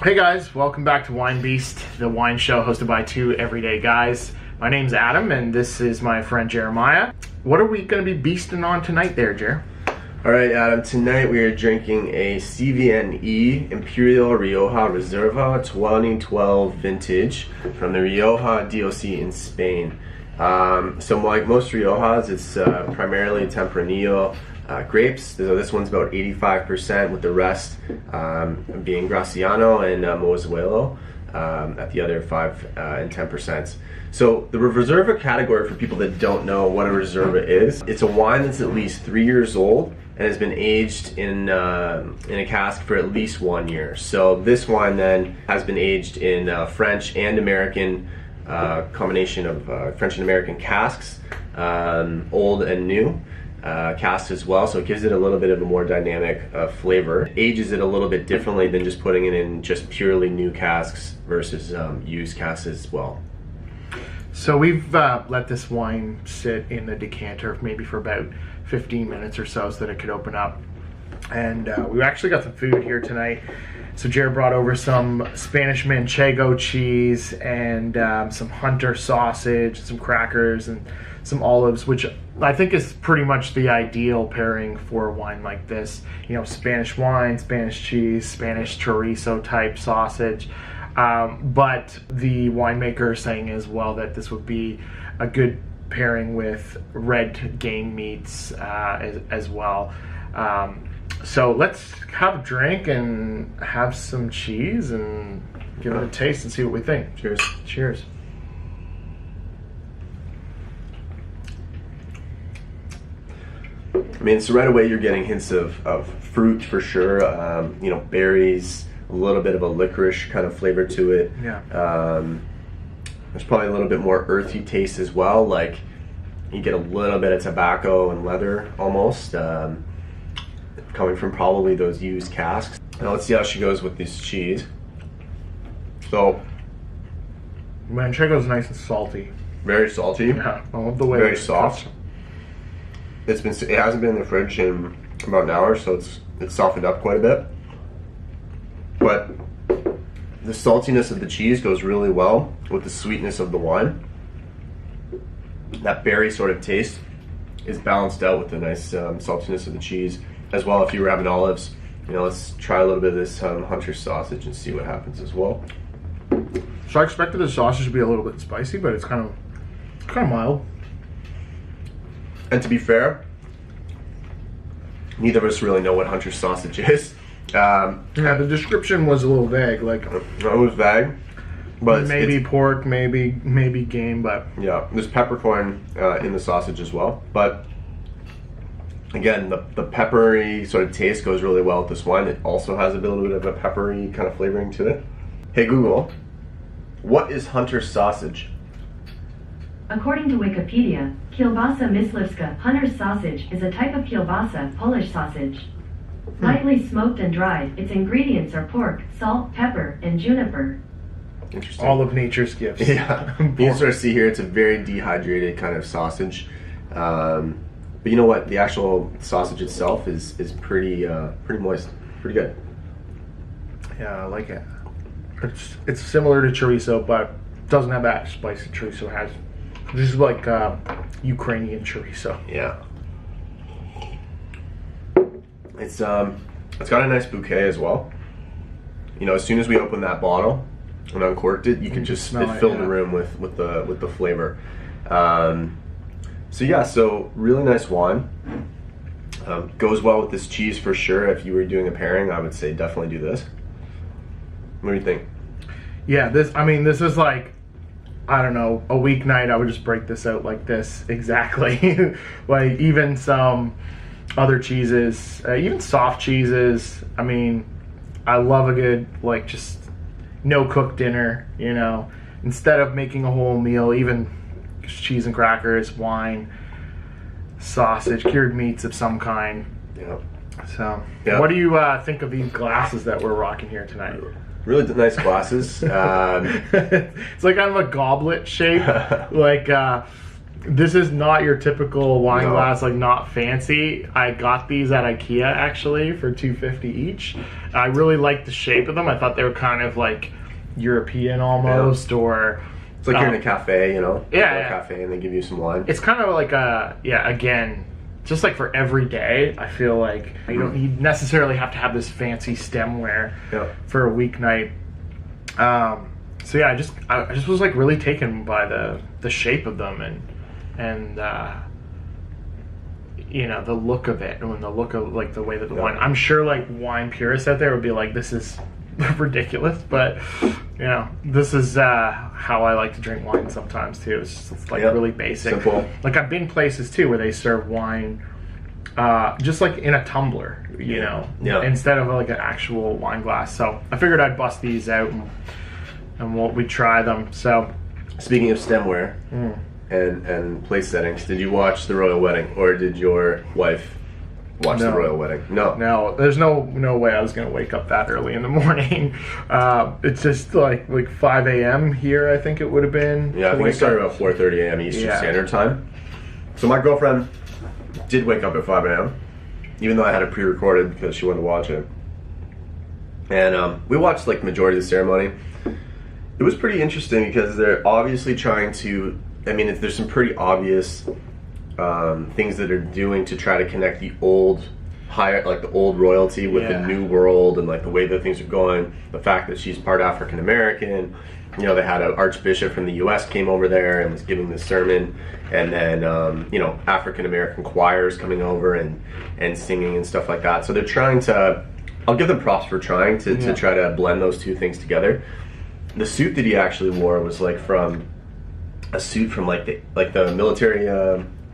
Hey guys, welcome back to Winebeast, the wine show hosted by two everyday guys. My name's Adam and this is my friend Jeremiah. What are we going to be beasting on tonight there, Jer? Alright Adam, tonight we are drinking a Cvne Imperial Rioja Reserva 2012 vintage from the Rioja DOC in Spain. So like most Riojas, it's primarily Tempranillo grapes. So this one's about 85%, with the rest being Graciano and Mozuelo at the other 5 and 10%. So the Reserva category, for people that don't know what a Reserva is, it's a wine that's at least 3 years old and has been aged in a cask for at least 1 year. So this wine then has been aged in French and American combination of French and American casks, old and new casks as well, so it gives it a little bit of a more dynamic flavor. It ages it a little bit differently than just putting it in just purely new casks versus used casks as well. So we've let this wine sit in the decanter maybe for about 15 minutes or so that it could open up. And we actually got some food here tonight. So Jared brought over some Spanish manchego cheese and some Hunter sausage, some crackers, and some olives, which I think is pretty much the ideal pairing for a wine like this. You know, Spanish wine, Spanish cheese, Spanish chorizo type sausage. But the winemaker is saying as well that this would be a good pairing with red game meats as well. So let's have a drink and have some cheese and give it a taste and see what we think. Cheers. Cheers. I mean, so right away you're getting hints of fruit for sure. You know, berries, a little bit of a licorice kind of flavor to it. Yeah. There's probably a little bit more earthy taste as well. Like you get a little bit of tobacco and leather almost, coming from probably those used casks. Now let's see how she goes with this cheese. So, Manchego's nice and salty. very salty. Yeah, I love the way Very it's soft. It hasn't been in the fridge in about an hour, so it's softened up quite a bit. But the saltiness of the cheese goes really well with the sweetness of the wine. That berry sort of taste is balanced out with the nice saltiness of the cheese as well. If you were having olives, you know, let's try a little bit of this Hunter sausage and see what happens as well. So I expected the sausage to be a little bit spicy, but it's kind of mild. And to be fair, neither of us really know what Hunter sausage is. Yeah, the description was a little vague, like It was vague, but maybe pork, maybe game, but yeah, there's peppercorn in the sausage as well. But again, the peppery sort of taste goes really well with this wine. It also has a little bit of a peppery kind of flavoring to it. Hey Google, what is Hunter sausage? According to Wikipedia, kielbasa myslivska, Hunter's sausage, is a type of kielbasa, Polish sausage. Lightly smoked and dried, its ingredients are pork, salt, pepper, and juniper. Interesting. all of nature's gifts. Yeah, you can sort of see here it's a very dehydrated kind of sausage. But you know what? The actual sausage itself is pretty moist, pretty good. Yeah, I like it. It's similar to chorizo, but doesn't have that spicy chorizo has. This is like Ukrainian chorizo. Yeah. It's got a nice bouquet as well. You know, as soon as we opened that bottle and uncorked it, you could just smell it, filled yeah. the room with the flavor. So yeah, so really nice wine. Goes well with this cheese for sure. If you were doing a pairing, I would say definitely do this. What do you think? Yeah, this is like, I don't know, a weeknight. I would just break this out like this exactly. Like even some other cheeses, even soft cheeses. I mean, I love a good like just no cook dinner. You know, instead of making a whole meal, even cheese and crackers, wine, sausage, cured meats of some kind. Yeah. So, Yeah. what do you think of these glasses that we're rocking here tonight? Really nice glasses. It's like kind of a goblet shape, like This is not your typical wine No. glass, like not fancy. I got these at IKEA actually for $2.50 each. I really liked the shape of them. I thought they were kind of like European almost, or It's like you're in a cafe, you know? Yeah, You go to a yeah. cafe and they give you some wine. it's kind of like again, just like for every day. I feel like you don't necessarily have to have this fancy stemware Yeah. for a weeknight. So yeah, I just was like really taken by the shape of them and you know, the look of it and the look of like the way that the wine. I'm sure like wine purists out there would be like, this is ridiculous, but you know, this is how I like to drink wine sometimes too. It's just like really basic. Simple. Like I've been places too where they serve wine just like in a tumbler, you know, instead of like an actual wine glass. So I figured I'd bust these out and we'd try them. So Speaking of stemware and place settings, did you watch the royal wedding, or did your wife watch the No. royal wedding? no, there's no way I was gonna wake up that early in the morning. It's just like 5 a.m. here. I think it would have been. Yeah, I think it started about 4:30 a.m. Eastern Yeah. Standard Time. So my girlfriend did wake up at 5 a.m., even though I had it pre-recorded because she wanted to watch it. And we watched like the majority of the ceremony. It was pretty interesting because they're obviously trying to, there's some pretty obvious things that they're doing to try to connect the old the old royalty with the new world, and like the way that things are going. The fact that she's part African American. You know, they had an archbishop from the U.S. came over there and was giving the sermon, and then African American choirs coming over and singing and stuff like that. So they're trying to. I'll give them props for trying to try to blend those two things together. The suit that he actually wore was like from a suit from like the military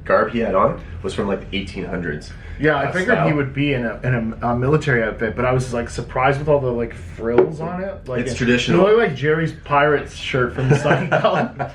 garb he had on was from like the 1800s. Yeah, I figured style. he would be in a military outfit, but I was like surprised with all the like frills on it. Like It's traditional. It looked like Jerry's Pirates shirt from the Seinfeld,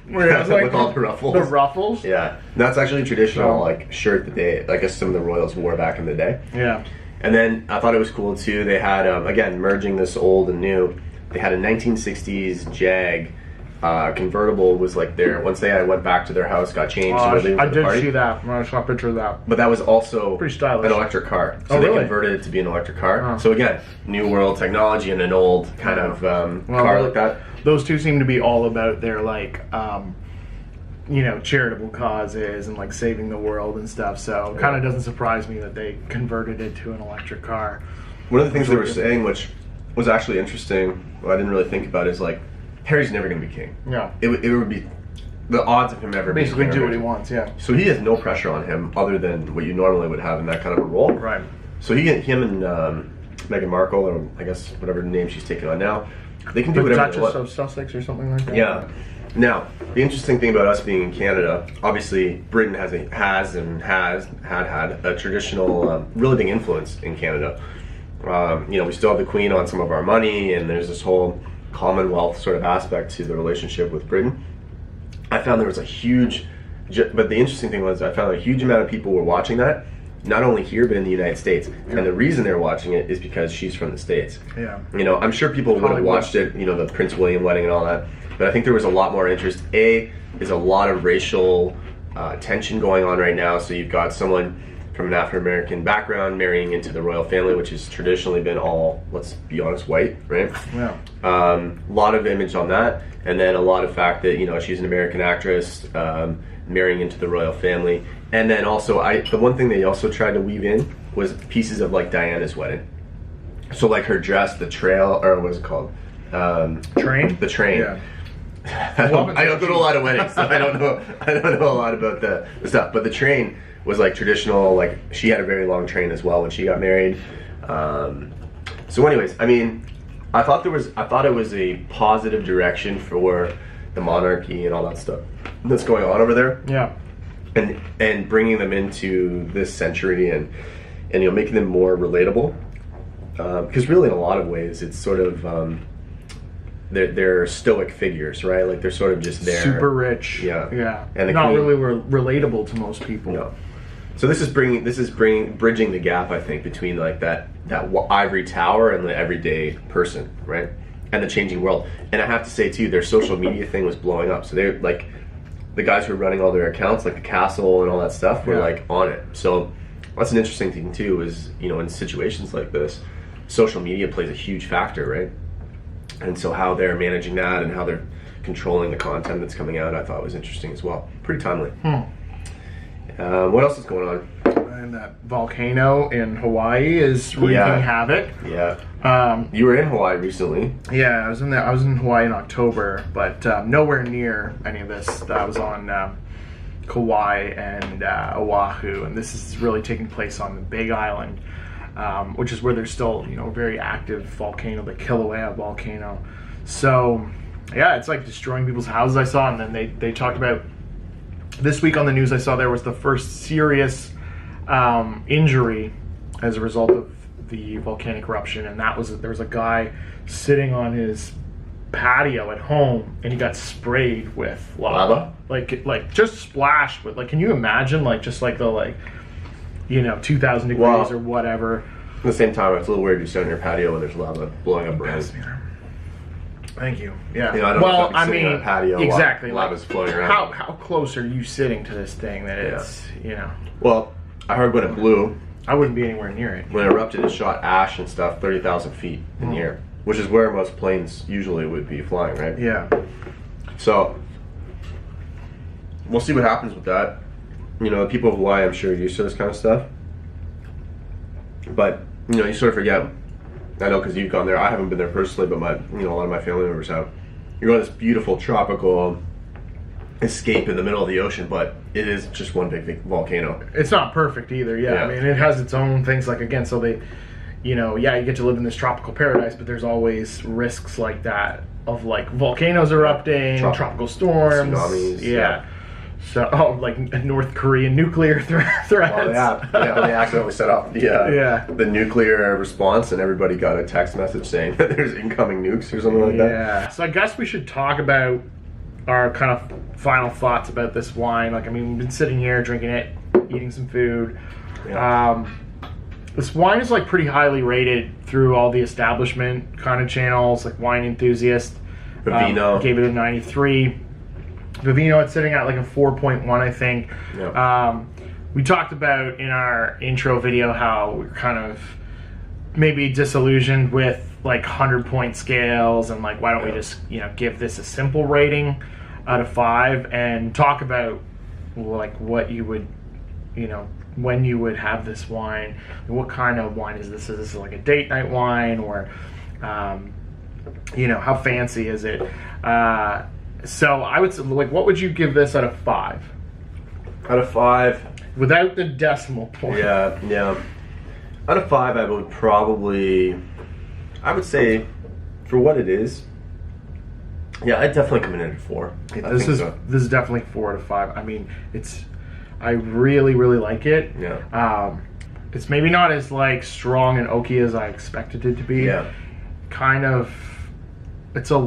where it was like With all the ruffles. The ruffles. Yeah, that's actually a traditional So- like shirt that they, I guess, some of the royals wore back in the day. Yeah. And then I thought it was cool too. They had again merging this old and new. They had a 1960s Jag convertible. Was like there once they went back to their house, got changed. Oh, and were leaving I for the did party. see that. I saw a picture of that. But that was also Pretty stylish. an electric car. So Oh, they really? converted it to be an electric car. Oh. So again, new world technology and an old kind of car like that. Those two seem to be all about their like charitable causes and like saving the world and stuff. So it kind of doesn't surprise me that they converted it to an electric car. One of the things they were saying, which was actually interesting, what I didn't really think about, is like Harry's never going to be king. Yeah. It would be the odds of him ever Basically being king do are what he very- wants, yeah. So he has no pressure on him other than what you normally would have in that kind of a role. Right. So him and Meghan Markle, or I guess whatever name she's taking on now, they can do The whatever they Duchess want. of Sussex or something like that. Yeah. Now, the interesting thing about us being in Canada, obviously Britain had a traditional, really big influence in Canada. We still have the Queen on some of our money, and there's this whole Commonwealth sort of aspect to the relationship with Britain. I found there was but the interesting thing was I found a huge amount of people were watching that, not only here but in the United States. And the reason they're watching it is because she's from the States. Yeah. I'm sure people would have Hollywood. watched it, the Prince William wedding and all that. But I think there was a lot more interest. Is a lot of racial tension going on right now. So you've got someone from an African American background marrying into the royal family, which has traditionally been all, let's be honest, white, right? Yeah. A lot of image on that, and then a lot of fact that she's an American actress marrying into the royal family, and then also the one thing they also tried to weave in was pieces of like Diana's wedding. So like her dress, the trail, or what is it called? Train? The train. Yeah. I don't go to a lot of weddings, so I don't know a lot about the stuff. But the train was like traditional. Like she had a very long train as well when she got married. So, anyways, I thought it was a positive direction for the monarchy and all that stuff that's going on over there, Yeah. and bringing them into this century and making them more relatable. Because really, in a lot of ways, it's sort of. They're stoic figures, right? Like they're sort of just there. Super rich. Yeah. Yeah. And the not Queen- really relatable to most people. No. So this is bridging the gap, I think, between like that ivory tower and the everyday person, right? And the changing world. And I have to say too, their social media thing was blowing up. So they're like, the guys who are running all their accounts, like the castle and all that stuff, were Yeah. like on it. So that's an interesting thing too, is, you know, in situations like this, social media plays a huge factor, right? And so how they're managing that and how they're controlling the content that's coming out, I thought was interesting as well. Pretty timely. What else is going on? And that volcano in Hawaii is wreaking havoc. Yeah. You were in Hawaii recently. Yeah, I was in Hawaii in October, but nowhere near any of this. I was on Kauai and Oahu, and this is really taking place on the Big Island, which is where there's still, you know, a very active volcano, the Kilauea volcano. So yeah, it's like destroying people's houses. I saw, and then they talked about this week on the news. I saw there was the first serious injury as a result of the volcanic eruption, and that was there was a guy sitting on his patio at home, and he got sprayed with lava. Like just splashed with, like, can you imagine, like, just like the, like, you know, 2,000 degrees or whatever. At the same time, it's a little weird to sit on your patio when there's lava blowing up around. Thank you. Yeah. You know, I don't know if I'd be sitting on a patio exactly. while lava's floating around. How close are you sitting to this thing that it's, you know? Well, I heard when it blew, I wouldn't be anywhere near it. when it erupted, it shot ash and stuff 30,000 feet in the air, which is where most planes usually would be flying, right? Yeah. So we'll see what happens with that. You know, the people of Hawaii, I'm sure, are used to this kind of stuff. But, you know, you sort of forget. I know because you've gone there. I haven't been there personally, but a lot of my family members have. You're on this beautiful tropical escape in the middle of the ocean, but it is just one big volcano. It's not perfect either. Yeah. I mean, it has its own things. Like, again, so they, you know, you get to live in this tropical paradise, but there's always risks like that of, like, volcanoes erupting, tropical storms, tsunamis. Yeah. So, like North Korean nuclear threats. Well, yeah, they accidentally set off the nuclear response, and everybody got a text message saying that there's incoming nukes or something like that. Yeah. So I guess we should talk about our kind of final thoughts about this wine. Like, I mean, we've been sitting here drinking it, eating some food. Yeah. This wine is, like, pretty highly rated through all the establishment kind of channels, like Wine Enthusiast. Vivino gave it a 93. Vivino, it's sitting at like a 4.1, I think. Yep. We talked about in our intro video how we're kind of maybe disillusioned with, like, 100-point scales, and, like, why don't we just, you know, give this a simple rating out of 5 and talk about, like, what you would, you know, when you would have this wine. What kind of wine is this? Is this like a date night wine, or you know, how fancy is it? So I would say, like, what would you give this out of 5? Out of 5, without the decimal point. Yeah. Out of 5, I would say, for what it is, I'd definitely come in at a 4. This is definitely 4 out of 5. I mean, I really, really like it. Yeah. It's maybe not as, like, strong and oaky as I expected it to be. Yeah. Kind of. It's a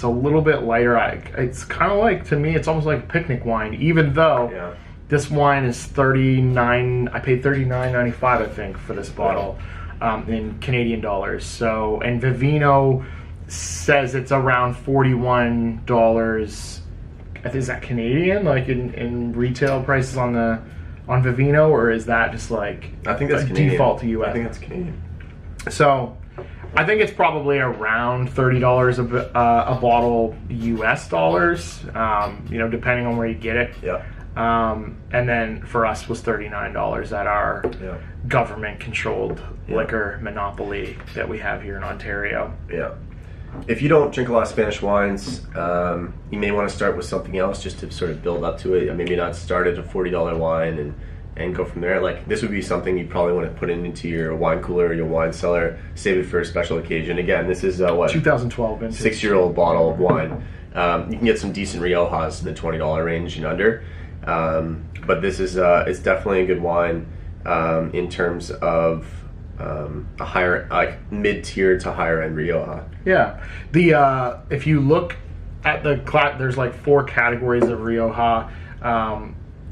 little bit lighter. It's kind of like, to me, it's almost like picnic wine, even though this wine is $39. I paid $39.95, I think, for this bottle, in Canadian dollars. So, and Vivino says it's around $41. Is that Canadian, like, in retail prices on Vivino, or is that just, like, I think that's Canadian. Default to US? I think that's Canadian. So I think it's probably around $30 a bottle US dollars, you know, depending on where you get it. Yeah. And then for us was $39 at our government-controlled liquor monopoly that we have here in Ontario. Yeah. If you don't drink a lot of Spanish wines, you may want to start with something else just to sort of build up to it. Maybe not start at a $40 wine and go from there. Like, this would be something you probably want to put into your wine cooler or your wine cellar, save it for a special occasion. Again, this is 2012 vintage. 6-year-old bottle of wine. You can get some decent Riojas in the $20 range and under. But this is it's definitely a good wine in terms of a higher, like, mid-tier to higher end Rioja. Yeah. If you look at there's like 4 categories of Rioja.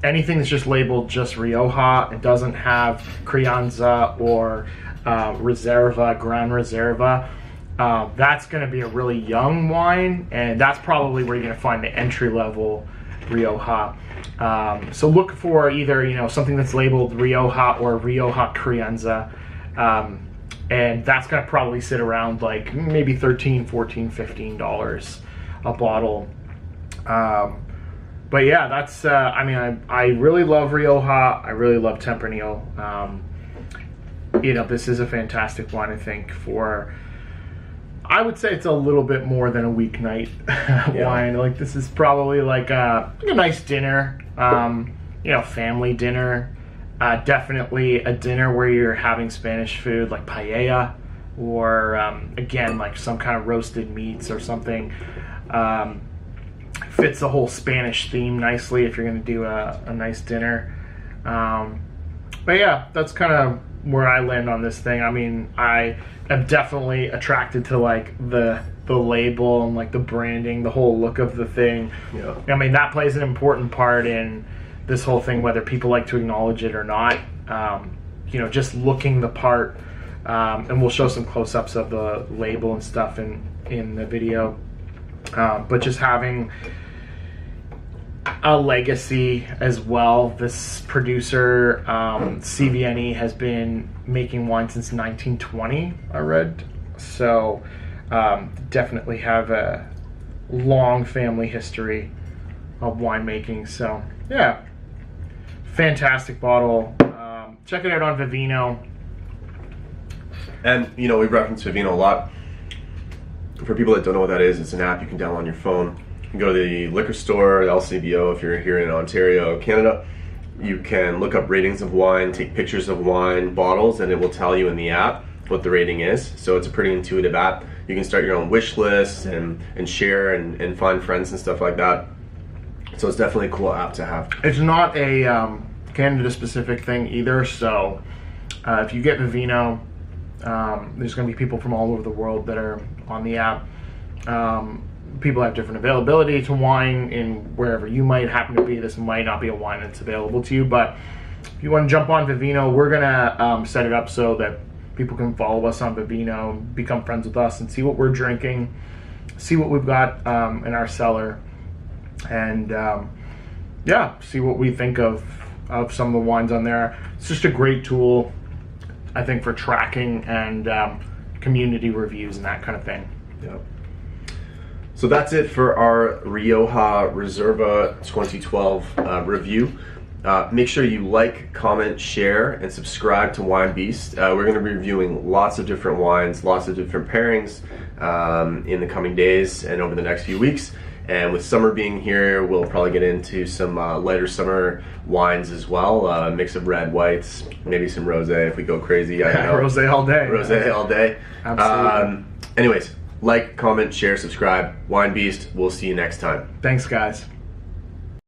Anything that's just labeled just Rioja, it doesn't have Crianza or Reserva, Gran Reserva. That's going to be a really young wine, and that's probably where you're going to find the entry level Rioja. So look for either, you know, something that's labeled Rioja or Rioja Crianza. And that's going to probably sit around like maybe $13, $14, $15 a bottle. But yeah, that's, I mean, I really love Rioja. I really love Tempranillo. You know, this is a fantastic wine, I think, for, I would say it's a little bit more than a weeknight wine. Like, this is probably like a nice dinner, you know, family dinner. Definitely a dinner where you're having Spanish food like paella, or again, like some kind of roasted meats or something. Fits the whole Spanish theme nicely if you're going to do a nice dinner. But yeah, that's kind of where I land on this thing. I mean, I am definitely attracted to like the label and like the branding, the whole look of the thing. Yeah. I mean, that plays an important part in this whole thing, whether people like to acknowledge it or not. You know, just looking the part, and we'll show some close-ups of the label and stuff in the video. But just having a legacy as well. This producer, Cvne, has been making wine since 1920, I read. So definitely have a long family history of winemaking. So yeah, fantastic bottle. Check it out on Vivino. And you know, we reference Vivino a lot. For people that don't know what that is, it's an app you can download on your phone. You can go to the liquor store, the LCBO, if you're here in Ontario, Canada. You can look up ratings of wine, take pictures of wine bottles, and it will tell you in the app what the rating is. So it's a pretty intuitive app. You can start your own wish list and share and find friends and stuff like that. So it's definitely a cool app to have. It's not a Canada-specific thing either, so if you get Vivino, there's going to be people from all over the world that are on the app. People have different availability to wine in wherever you might happen to be. This might not be a wine that's available to you, but if you want to jump on Vivino, we're going to set it up so that people can follow us on Vivino, become friends with us, and see what we're drinking, see what we've got in our cellar, and yeah, see what we think of some of the wines on there. It's just a great tool, I think, for tracking and community reviews and that kind of thing. Yeah. So that's it for our Rioja Reserva 2012 review. Make sure you like, comment, share, and subscribe to Winebeast. We're going to be reviewing lots of different wines, lots of different pairings in the coming days and over the next few weeks. And with summer being here, we'll probably get into some lighter summer wines as well. A mix of red, whites, maybe some rosé if we go crazy. I don't know. Rosé all day. Rosé all day. Absolutely. Anyways, like, comment, share, subscribe. Winebeast. We'll see you next time. Thanks, guys.